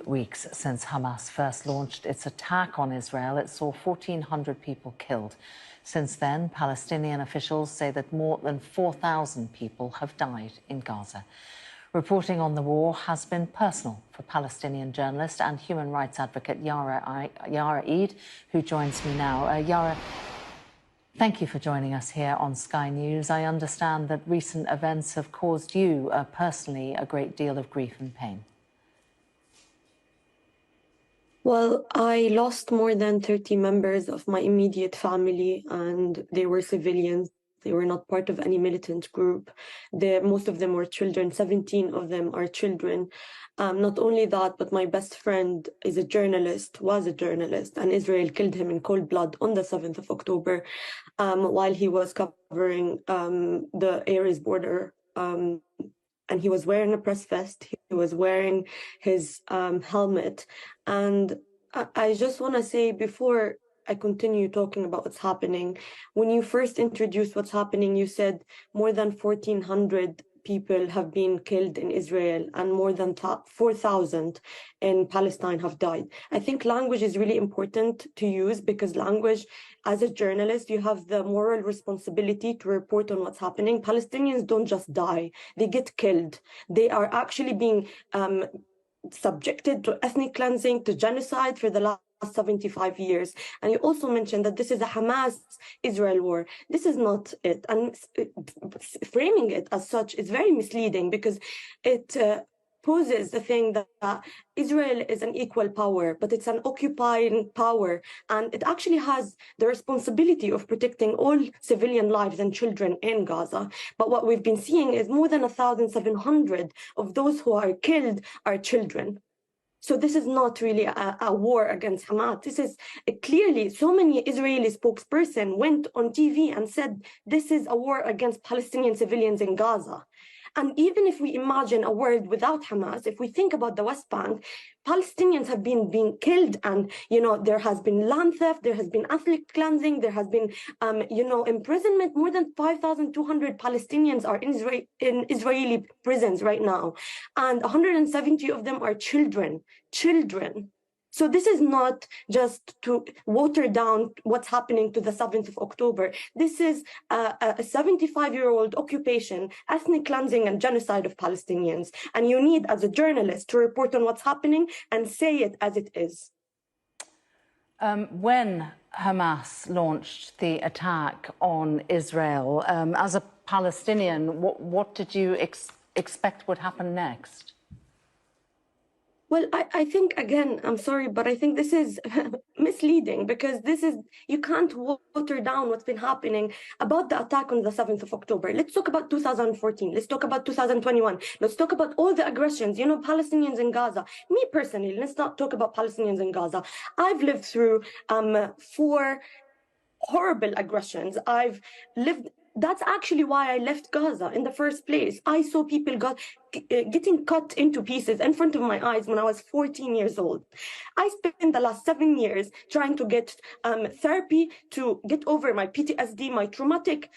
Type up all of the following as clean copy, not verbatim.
Weeks since Hamas first launched its attack on Israel, it saw 1,400 people killed. Since then, Palestinian officials say that more than 4,000 people have died in Gaza. Reporting on the war has been personal for Palestinian journalist and human rights advocate Yara Eid, who joins me now. Yara, thank you for joining us here on Sky News. I understand that recent events have caused you personally a great deal of grief and pain. Well, I lost more than 30 members of my immediate family, and they were civilians. They were not part of any militant group. Most of them were children. 17 of them are children. Not only that, but my best friend was a journalist, and Israel killed him in cold blood on the 7th of October while he was covering the Ares border. And he was wearing a press vest, he was wearing his helmet. And I just want to say, before I continue talking about what's happening, when you first introduced what's happening, you said more than 1,400 people have been killed in Israel and more than 4,000 in Palestine have died. I think language is really important to use, because language, as a journalist, you have the moral responsibility to report on what's happening. Palestinians don't just die, they get killed. They are actually being subjected to ethnic cleansing, to genocide for the last 75 years. And you also mentioned that this is a Hamas-Israel war. This is not it. And framing it as such is very misleading, because it poses the thing that Israel is an equal power, but it's an occupying power, and it actually has the responsibility of protecting all civilian lives and children in Gaza. But what we've been seeing is more than 1,700 of those who are killed are children. So this is not really a war against Hamas. This is clearly, so many Israeli spokesperson went on TV and said this is a war against Palestinian civilians in Gaza. And even if we imagine a world without Hamas, if we think about the West Bank, Palestinians have been being killed, and there has been land theft, there has been ethnic cleansing, there has been imprisonment. More than 5,200 Palestinians are in Israeli prisons right now, and 170 of them are children. So this is not just to water down what's happening to the 7th of October. This is a 75-year-old occupation, ethnic cleansing and genocide of Palestinians. And you need, as a journalist, to report on what's happening and say it as it is. When Hamas launched the attack on Israel, as a Palestinian, what did you expect would happen next? Well, I think, again, I'm sorry, but I think this is misleading, because you can't water down what's been happening about the attack on the 7th of October. Let's talk about 2014. Let's talk about 2021. Let's talk about all the aggressions, Palestinians in Gaza. Me personally, let's not talk about Palestinians in Gaza. I've lived through 4 horrible aggressions. That's actually why I left Gaza in the first place. I saw people getting cut into pieces in front of my eyes when I was 14 years old. I spent the last 7 years trying to get therapy to get over my PTSD, my traumatic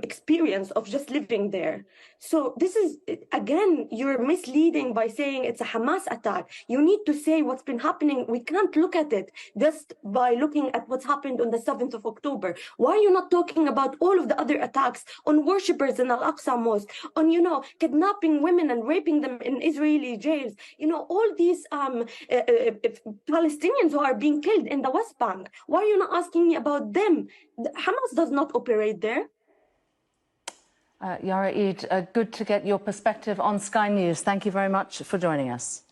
experience of just living there. So this is, again, you're misleading by saying it's a Hamas attack. You need to say what's been happening. We can't look at it just by looking at what's happened on the 7th of October. Why are you not talking about all of the other attacks on worshippers in Al-Aqsa Mosque, on, kidnapping women and raping them in Israeli jails, all these Palestinians who are being killed in the West Bank? Why are you not asking me about them? Hamas does not operate there. Yara Eid, good to get your perspective on Sky News. Thank you very much for joining us.